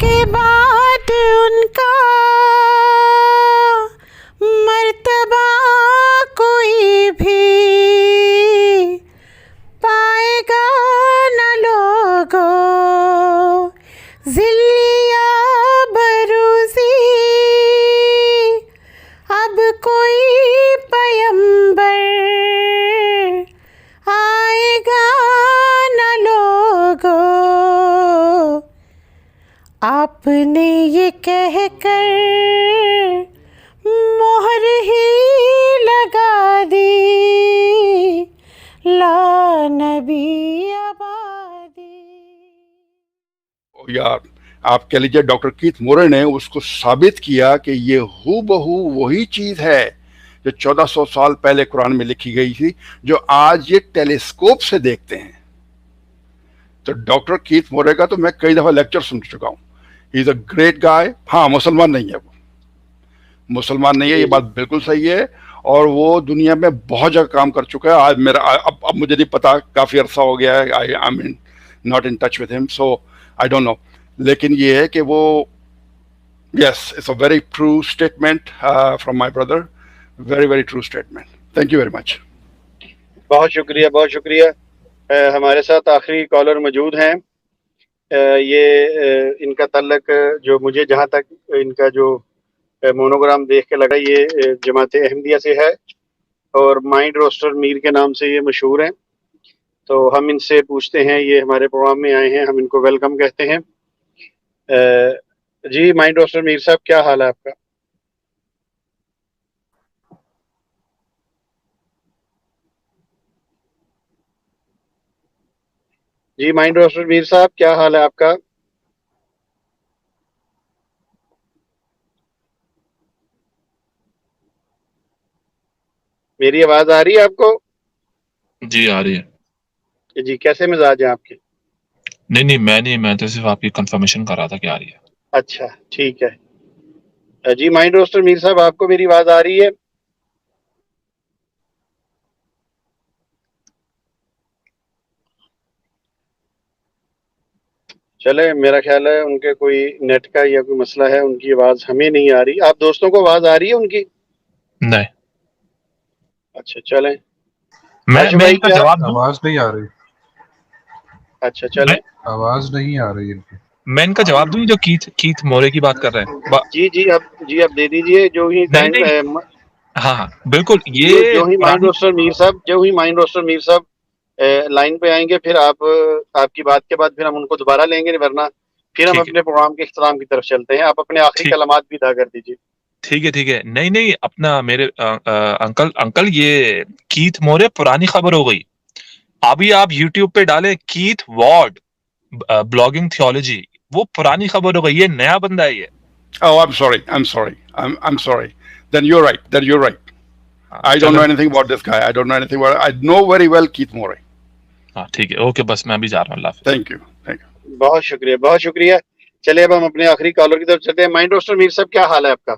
کے بعد ان کا مرتبہ کوئی بھی پائے گا نہ لوگوں، ذلیا بروزی اب کوئی پیمبر آئے گا نہ لوگوں۔ آپ نے یہ کہہ کر مہر ہی لگا دی، لا نبی آبادی۔ یار آپ کہہ لیجیے ڈاکٹر کیتھ مورے نے اس کو ثابت کیا کہ یہ ہو بہو وہی چیز ہے جو 1400 سال پہلے قرآن میں لکھی گئی تھی، جو آج یہ ٹیلیسکوپ سے دیکھتے ہیں۔ تو ڈاکٹر کیتھ مورے کا تو میں کئی دفعہ لیکچر سن چکا ہوں، ہی از اے گریٹ گائے۔ ہاں مسلمان نہیں ہے، وہ مسلمان نہیں ہے، یہ بات بالکل صحیح ہے، اور وہ دنیا میں بہت جگہ کام کر چکا ہے۔ آج میرا اب مجھے نہیں پتا، کافی عرصہ ہو گیا ہے، I am not in touch with ہم، سو آئی ڈونٹ نو، لیکن یہ ہے کہ وہ yes it's a very true statement from my brother, very very true statement. Thank you very much. بہت شکریہ، بہت شکریہ۔ ہمارے ساتھ آخری کالر موجود ہیں۔ یہ ان کا تعلق جو مجھے جہاں تک ان کا جو مونوگرام دیکھ کے لگا یہ جماعت احمدیہ سے ہے، اور مائنڈ روسٹر میر کے نام سے یہ مشہور ہیں۔ تو ہم ان سے پوچھتے ہیں، یہ ہمارے پروگرام میں آئے ہیں، ہم ان کو ویلکم کہتے ہیں۔ جی مائنڈ روسٹر میر صاحب، کیا حال ہے آپ کا؟ جی مائنڈ روسٹر میر صاحب، کیا حال ہے آپ کا؟ میری آواز آ رہی ہے آپ کو؟ جی آ رہی ہے۔ جی کیسے مزاج ہیں آپ کے؟ نہیں میں تو صرف آپ کی کنفرمیشن کر رہا تھا کہ آ رہی ہے۔ اچھا ٹھیک ہے۔ جی مائنڈ روسٹر میر صاحب، آپ کو میری آواز آ رہی ہے؟ چلے، میرا خیال ہے ان کے کوئی نیٹ کا یا کوئی مسئلہ ہے، ان کی آواز ہمیں نہیں آ رہی۔ آپ دوستوں کو آواز آ رہی ہے ان کی؟ نہیں، اچھا چلیں۔ میں آشف ان بھائی کا کیا؟ جواب دوں؟ آواز نہیں آ رہی، اچھا چلیں۔ آواز نہیں آ رہی ان کی۔ میں ان کا جواب دوں جو کیتھ مورے کی بات کر رہے ہیں؟ جی اب دے دیجئے، جو ہی ٹائم نہیں ہاں بالکل، یہ جو ہی مائنڈ پرانی روسٹر میر صاحب، لائن پہ آئیں گے، پھر آپ کی بات کے بعد پھر ہم ان کو دوبارہ لیں گے، ورنہ پھر ہم ٹھیک ہے اپنے پروگرام کے اختتام کی طرف چلتے ہیں۔ آپ اپنے آخری ٹھیک کلمات بھی ادا کر دیجیے۔ ٹھیک ہے نہیں اپنا میرے انکل یہ کیتھ مورے پرانی خبر ہو گئی۔ ابھی آپ یوٹیوب پہ ڈالیں کیتھ وارڈ بلاگنگ تھیولوجی، وہ پرانی خبر ہو گئی، یہ نیا بندہ ہے یہ۔ Oh, I'm sorry. Then you're right. I don't know anything about this guy. I know very well Keith Moore. ہاں ٹھیک ہے، اوکے، بس میں بھی جا رہا ہوں، اللہ حافظ۔ Thank you. بہت شکریہ، بہت شکریہ۔ چلیے اب ہم اپنے آخری کالر کی طرف چلتے ہیں۔ مائنڈ روسٹر میر صاحب، کیا حال ہے آپ کا؟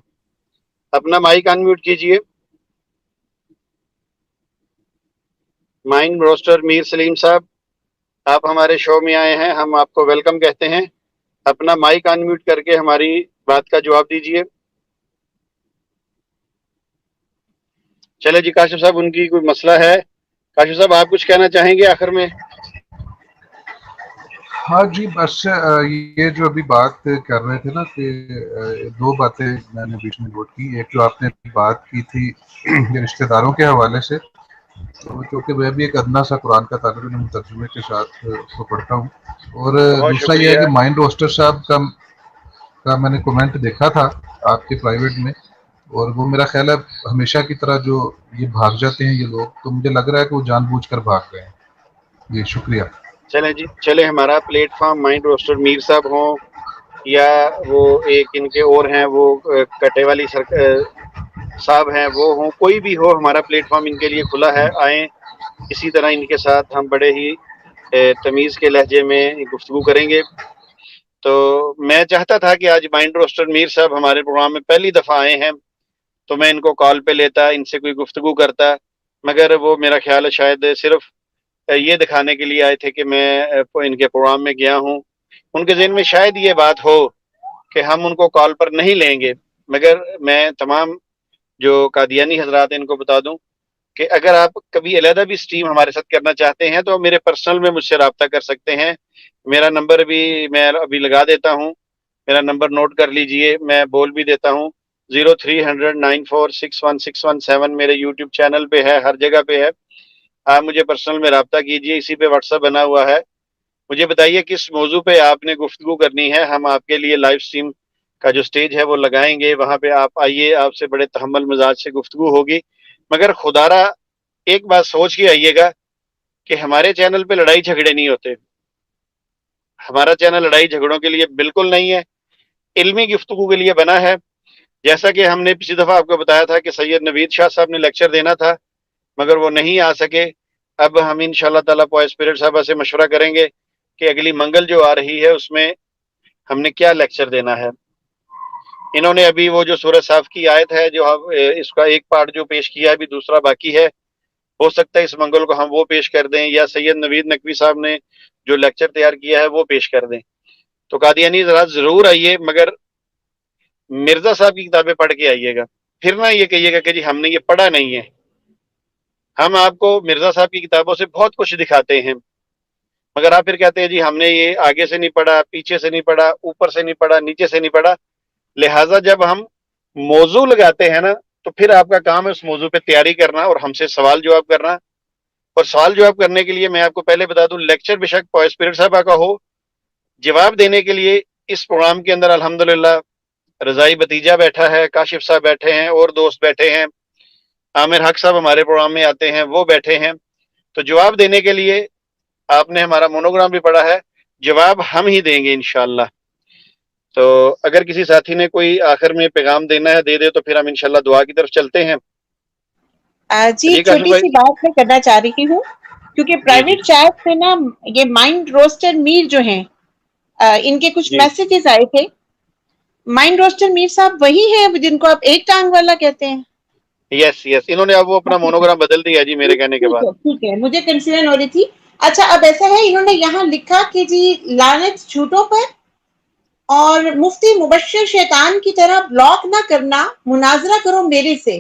اپنا مائک ان میوٹ کیجئے۔ مائنڈ روسٹر میر سلیم صاحب، آپ ہمارے شو میں آئے ہیں، ہم آپ کو ویلکم کہتے ہیں۔ اپنا مائک ان میوٹ کر کے ہماری بات کا جواب دیجئے۔ چلے جی کاشف صاحب، ان کی کوئی مسئلہ ہے۔ کاشف صاحب آپ کچھ کہنا چاہیں گے آخر میں؟ ہاں جی، بس یہ جو ابھی بات کر رہے تھے نا کہ دو باتیں میں نے بیچ میں نوٹ کی۔ ایک جو آپ نے بات کی تھی رشتہ داروں کے حوالے سے، تو چونکہ میں بھی ایک ادنا سا قرآن کا طالب علم ترجمے کے ساتھ اس کو پڑھتا ہوں، اور دوسرا یہ ہے کہ مائنڈ روسٹر صاحب کا میں نے کومنٹ دیکھا تھا آپ کے پرائیویٹ میں، اور وہ میرا خیال ہے ہمیشہ کی طرح جو یہ بھاگ جاتے ہیں یہ لوگ، تو مجھے لگ رہا ہے کہ وہ جان بوجھ کر بھاگ رہے ہیں۔ جی شکریہ۔ چلیں جی، چلے ہمارا پلیٹ فارم مائنڈ روسٹر میر صاحب ہوں یا وہ ایک ان کے اور ہیں وہ کٹے والی صاحب ہیں، وہ ہوں، کوئی بھی ہو، ہمارا پلیٹ فارم ان کے لیے کھلا ہے۔ آئیں، اسی طرح ان کے ساتھ ہم بڑے ہی تمیز کے لہجے میں گفتگو کریں گے۔ تو میں چاہتا تھا کہ آج مائنڈ روسٹر میر صاحب ہمارے پروگرام میں پہلی دفعہ آئے ہیں تو میں ان کو کال پہ لیتا، ان سے کوئی گفتگو کرتا، مگر وہ میرا خیال ہے شاید صرف یہ دکھانے کے لیے آئے تھے کہ میں ان کے پروگرام میں گیا ہوں ان کے ذہن میں شاید یہ بات ہو کہ ہم ان کو کال پر نہیں لیں گے، مگر میں تمام جو قادیانی حضرات ہیں ان کو بتا دوں کہ اگر آپ کبھی علیحدہ بھی اسٹریم ہمارے ساتھ کرنا چاہتے ہیں تو میرے پرسنل میں مجھ سے رابطہ کر سکتے ہیں. میرا نمبر بھی میں ابھی لگا دیتا ہوں، میرا نمبر نوٹ کر لیجئے، میں بول بھی دیتا ہوں. 030094616117 میرے یوٹیوب چینل پہ ہے، ہر جگہ پہ ہے. آپ مجھے پرسنل میں رابطہ کیجئے، اسی پہ واٹس ایپ بنا ہوا ہے. مجھے بتائیے کس موضوع پہ آپ نے گفتگو کرنی ہے، ہم آپ کے لیے لائیو اسٹریم کا جو سٹیج ہے وہ لگائیں گے. وہاں پہ آپ آئیے، آپ سے بڑے تحمل مزاج سے گفتگو ہوگی. مگر خدارا ایک بات سوچ کے آئیے گا کہ ہمارے چینل پہ لڑائی جھگڑے نہیں ہوتے. ہمارا چینل لڑائی جھگڑوں کے لیے بالکل نہیں ہے، علمی گفتگو کے لیے بنا ہے. جیسا کہ ہم نے پچھلی دفعہ آپ کو بتایا تھا کہ سید نوید شاہ صاحب نے لیکچر دینا تھا مگر وہ نہیں آ سکے. اب ہم انشاءاللہ تعالیٰ پوائے اسپرٹ صاحبہ سے مشورہ کریں گے کہ اگلی منگل جو آ رہی ہے اس میں ہم نے کیا لیکچر دینا ہے. انہوں نے ابھی وہ جو سورہ صاف کی آیت ہے جو اس کا ایک پارٹ جو پیش کیا ہے، ابھی دوسرا باقی ہے. ہو سکتا ہے اس منگل کو ہم وہ پیش کر دیں، یا سید نوید نقوی صاحب نے جو لیکچر تیار کیا ہے وہ پیش کر دیں. تو قادیانی ذرا ضرور آئیے، مگر مرزا صاحب کی کتابیں پڑھ کے آئیے گا. پھر نہ یہ کہیے گا کہ جی ہم نے یہ پڑھا نہیں ہے. ہم آپ کو مرزا صاحب کی کتابوں سے بہت کچھ دکھاتے ہیں، مگر آپ پھر کہتے ہیں جی ہم نے یہ آگے سے نہیں پڑھا، پیچھے سے نہیں پڑھا، اوپر سے نہیں پڑھا، نیچے سے نہیں پڑھا. لہٰذا جب ہم موضوع لگاتے ہیں نا تو پھر آپ کا کام ہے اس موضوع پہ تیاری کرنا اور ہم سے سوال جواب کرنا. اور سوال جواب کرنے کے لیے میں آپ کو پہلے بتا دوں، لیکچر بے شک پوائے اسپرٹ صاحبہ کا ہو، جواب دینے کے لیے اس پروگرام کے اندر الحمدللہ رضائی بتیجہ بیٹھا ہے، کاشف صاحب بیٹھے ہیں، اور دوست بیٹھے ہیں، عامر حق صاحب ہمارے پروگرام میں آتے ہیں وہ بیٹھے ہیں. تو جواب دینے کے لیے آپ نے ہمارا مونوگرام بھی پڑھا ہے، جواب ہم ہی دیں گے انشاءاللہ. تو اگر کسی ساتھی نے کوئی آخر میں پیغام دینا ہے دے دے، تو پھر ہم انشاءاللہ دعا کی طرف چلتے ہیں. جی جی کاشف چھوٹی بھائی. سی بات میں کرنا چاہ رہی ہوں، کیونکہ جی جی پرائیویٹ چیٹ پہ نا یہ مائنڈ روسٹر میر جو ہیں ان کے کچھ جی میسیجز آئے تھے. مائنڈ روسٹر میر صاحب وہی ہیں جن کو آپ ایک ٹانگ والا کہتے ہیں؟ یس یس، انہوں نے اب وہ اپنا مونوگرام بدل دیا جی میرے کہنے کے بعد. ٹھیک ہے، مجھے کنفیوژن ہو رہی تھی. اچھا اب ایسا ہے، انہوں نے یہاں لکھا کہ جی لعنت جھوٹوں پر، اور مفتی مبشر شیطان کی طرح بلاک نہ کرنا، مناظرہ کرو میرے سے.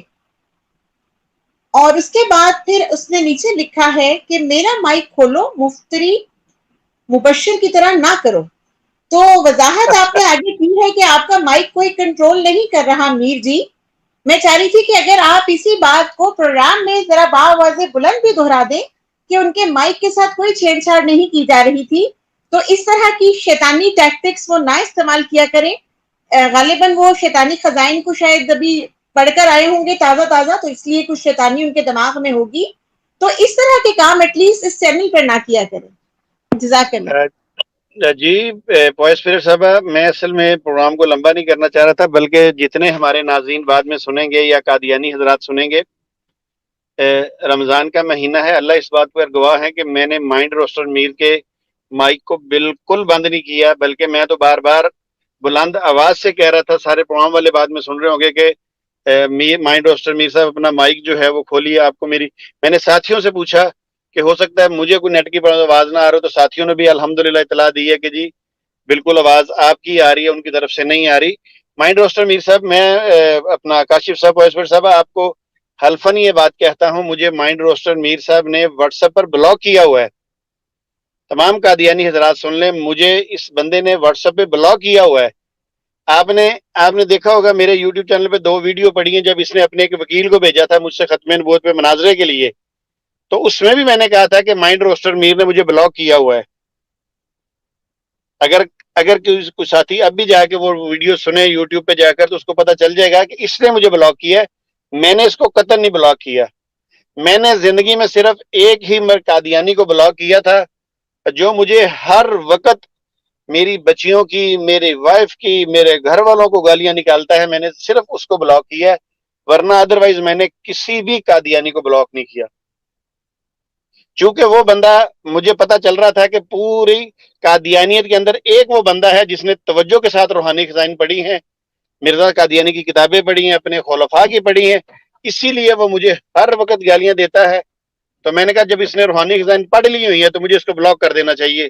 اور اس کے بعد پھر اس نے نیچے لکھا ہے کہ میرا مائک کھولو، مفتری مبشر کی طرح نہ کرو. تو وضاحت آپ نے آگے کی ہے کہ آپ کا مائک کوئی کنٹرول نہیں کر رہا میر جی. میں چاہ رہی تھی کہ اگر آپ اسی بات کو پروگرام میں ذرا باآواز بلند بھی دہرا دیں کہ ان کے مائک کے ساتھ کوئی چھیڑ چھاڑ نہیں کی جا رہی تھی، تو اس طرح کی شیطانی ٹیکٹکس وہ نہ استعمال کیا کریں. غالباً وہ شیطانی خزائن کو شاید ابھی پڑھ کر آئے ہوں گے تازہ تازہ، تو اس لیے کچھ شیطانی ان کے دماغ میں ہوگی. تو اس طرح کے کام ایٹ لیسٹ اس چینل پر نہ کیا کریں. جزاک اللہ. جی پوائے اسپرٹ صاحبہ، میں اصل میں پروگرام کو لمبا نہیں کرنا چاہ رہا تھا، بلکہ جتنے ہمارے ناظرین بعد میں سنیں گے یا قادیانی حضرات سنیں گے، رمضان کا مہینہ ہے. اللہ اس بات پر گواہ ہے کہ میں نے مائنڈ روسٹر میر کے مائک کو بالکل بند نہیں کیا، بلکہ میں تو بار بار بلند آواز سے کہہ رہا تھا. سارے پروگرام والے بعد میں سن رہے ہوں گے کہ مائنڈ روسٹر میر صاحب اپنا مائک جو ہے وہ کھولیے. آپ کو میں نے ساتھیوں سے پوچھا کہ ہو سکتا ہے مجھے کوئی نیٹ کی آواز نہ آ رہی، تو ساتھیوں نے بھی الحمدللہ اطلاع دی ہے کہ جی بالکل آواز آپ کی آ رہی ہے، ان کی طرف سے نہیں آ رہی. مائنڈ روسٹر میر صاحب، میں اپنا کاشف صاحب وائسپر صاحب آپ کو حلفاً یہ بات کہتا ہوں، مجھے مائنڈ روسٹر میر صاحب نے واٹس ایپ پر بلاک کیا ہوا ہے. تمام قادیانی حضرات سن لیں، مجھے اس بندے نے واٹس ایپ پہ بلاک کیا ہوا ہے. آپ نے دیکھا ہوگا میرے یوٹیوب چینل پہ 2 ویڈیو پڑی ہیں جب اس نے اپنے ایک وکیل کو بھیجا تھا مجھ سے ختم نبوت پہ مناظرے کے لیے، تو اس میں بھی میں نے کہا تھا کہ مائنڈ روسٹر میر نے مجھے بلاک کیا ہوا ہے. اگر کوئی ساتھی اب بھی جا کے وہ ویڈیو سنے یوٹیوب پہ جا کر، تو اس کو پتہ چل جائے گا کہ اس نے مجھے بلاک کیا ہے. میں نے اس کو قطعاً نہیں بلاک کیا. میں نے زندگی میں صرف ایک ہی قادیانی کو بلاک کیا تھا جو مجھے ہر وقت میری بچیوں کی، میری وائف کی، میرے گھر والوں کو گالیاں نکالتا ہے. میں نے صرف اس کو بلاک کیا ہے، ورنہ ادروائز میں نے کسی بھی قادیانی کو بلاک نہیں کیا. چونکہ وہ بندہ، مجھے پتا چل رہا تھا کہ پوری قادیانیت کے اندر ایک وہ بندہ ہے جس نے توجہ کے ساتھ روحانی خزائن پڑھی ہیں، مرزا قادیانی کی کتابیں پڑھی ہیں، اپنے خلفاء کی پڑھی ہیں، اسی لیے وہ مجھے ہر وقت گالیاں دیتا ہے. تو میں نے کہا جب اس نے روحانی خزائن پڑھ لی ہوئی ہے تو مجھے اس کو بلاک کر دینا چاہیے.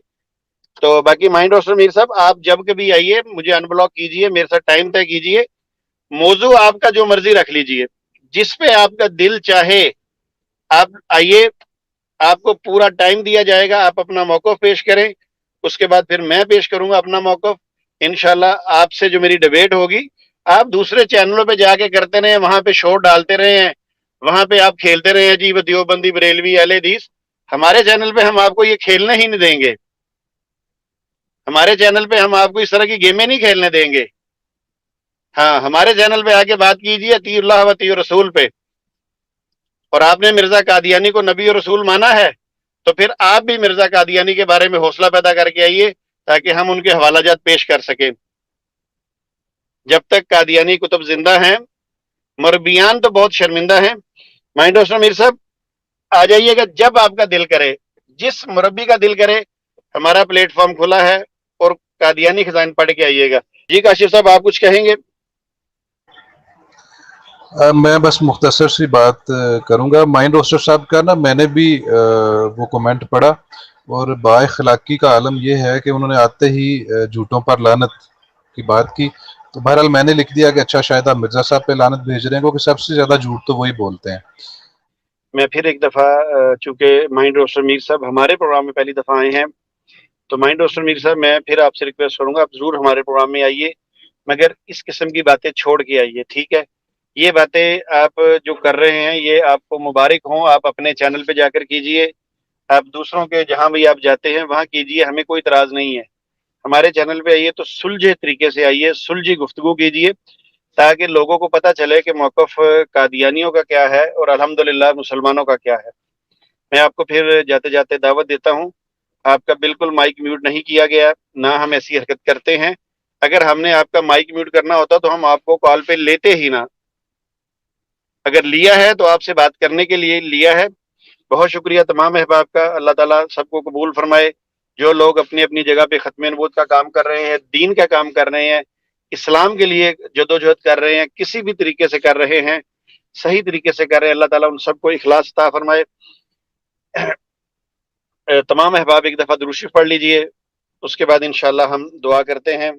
تو باقی مائنڈ روسٹر میر صاحب آپ جب کبھی آئیے مجھے ان بلاک کیجیے، میرے ساتھ ٹائم طے کیجیے، موضوع آپ کا جو مرضی رکھ لیجیے، جس پہ آپ کا دل چاہے آپ آئیے، آپ کو پورا ٹائم دیا جائے گا، آپ اپنا موقف پیش کریں، اس کے بعد پھر میں پیش کروں گا اپنا موقف انشاءاللہ۔ آپ سے جو میری ڈیبیٹ ہوگی، آپ دوسرے چینلوں پہ جا کے کرتے رہے ہیں، وہاں پہ شو ڈالتے رہے ہیں، وہاں پہ آپ کھیلتے رہے ہیں جی وہ دیوبندی بریلوی اہل حدیث، ہمارے چینل پہ ہم آپ کو یہ کھیلنے ہی نہیں دیں گے، ہمارے چینل پہ ہم آپ کو اس طرح کی گیمیں نہیں کھیلنے دیں گے۔ ہاں ہمارے چینل پہ آ کے بات کیجیے اطیع اللہ و اطیع رسول پہ، اور آپ نے مرزا قادیانی کو نبی اور رسول مانا ہے تو پھر آپ بھی مرزا قادیانی کے بارے میں حوصلہ پیدا کر کے آئیے تاکہ ہم ان کے حوالہ جات پیش کر سکیں۔ جب تک قادیانی کتب زندہ ہیں، مربیان تو بہت شرمندہ ہیں۔ مائنڈ روسٹر میر صاحب آ جائیے گا جب آپ کا دل کرے، جس مربی کا دل کرے، ہمارا پلیٹ فارم کھلا ہے، اور قادیانی خزائن پڑھ کے آئیے گا۔ جی کاشف صاحب آپ کچھ کہیں گے؟ میں بس مختصر سی بات کروں گا۔ مائنڈ روسٹر صاحب کا نا میں نے بھی وہ کمنٹ پڑھا، اور با اخلاقی کا عالم یہ ہے کہ انہوں نے آتے ہی جھوٹوں پر لعنت کی بات کی، تو بہرحال میں نے لکھ دیا کہ اچھا شاید آپ مرزا صاحب پہ لعنت بھیج رہے ہیں، کیونکہ سب سے زیادہ جھوٹ تو وہی بولتے ہیں۔ میں پھر ایک دفعہ چونکہ مائنڈ روسٹر میر صاحب ہمارے پروگرام میں پہلی دفعہ آئے ہیں، تو مائنڈ روسٹر میر صاحب میں پھر آپ سے ریکویسٹ کروں گا آپ ضرور ہمارے پروگرام میں آئیے، مگر اس قسم کی باتیں چھوڑ کے آئیے، ٹھیک ہے؟ یہ باتیں آپ جو کر رہے ہیں یہ آپ کو مبارک ہوں، آپ اپنے چینل پہ جا کر کیجئے، آپ دوسروں کے جہاں بھی آپ جاتے ہیں وہاں کیجئے، ہمیں کوئی اعتراض نہیں ہے۔ ہمارے چینل پہ آئیے تو سلجھے طریقے سے آئیے، سلجھی گفتگو کیجئے، تاکہ لوگوں کو پتہ چلے کہ موقف قادیانیوں کا کیا ہے اور الحمدللہ مسلمانوں کا کیا ہے۔ میں آپ کو پھر جاتے جاتے دعوت دیتا ہوں، آپ کا بالکل مائک میوٹ نہیں کیا گیا، نہ ہم ایسی حرکت کرتے ہیں۔ اگر ہم نے آپ کا مائک میوٹ کرنا ہوتا تو ہم آپ کو کال پہ لیتے ہی نہ، اگر لیا ہے تو آپ سے بات کرنے کے لیے لیا ہے۔ بہت شکریہ تمام احباب کا، اللہ تعالیٰ سب کو قبول فرمائے۔ جو لوگ اپنی اپنی جگہ پہ ختم نبوت کا کام کر رہے ہیں، دین کا کام کر رہے ہیں، اسلام کے لیے جدوجہد کر رہے ہیں، کسی بھی طریقے سے کر رہے ہیں، صحیح طریقے سے کر رہے ہیں، اللہ تعالیٰ ان سب کو اخلاص عطا فرمائے۔ تمام احباب ایک دفعہ درود شریف پڑھ لیجئے، اس کے بعد انشاءاللہ ہم دعا کرتے ہیں۔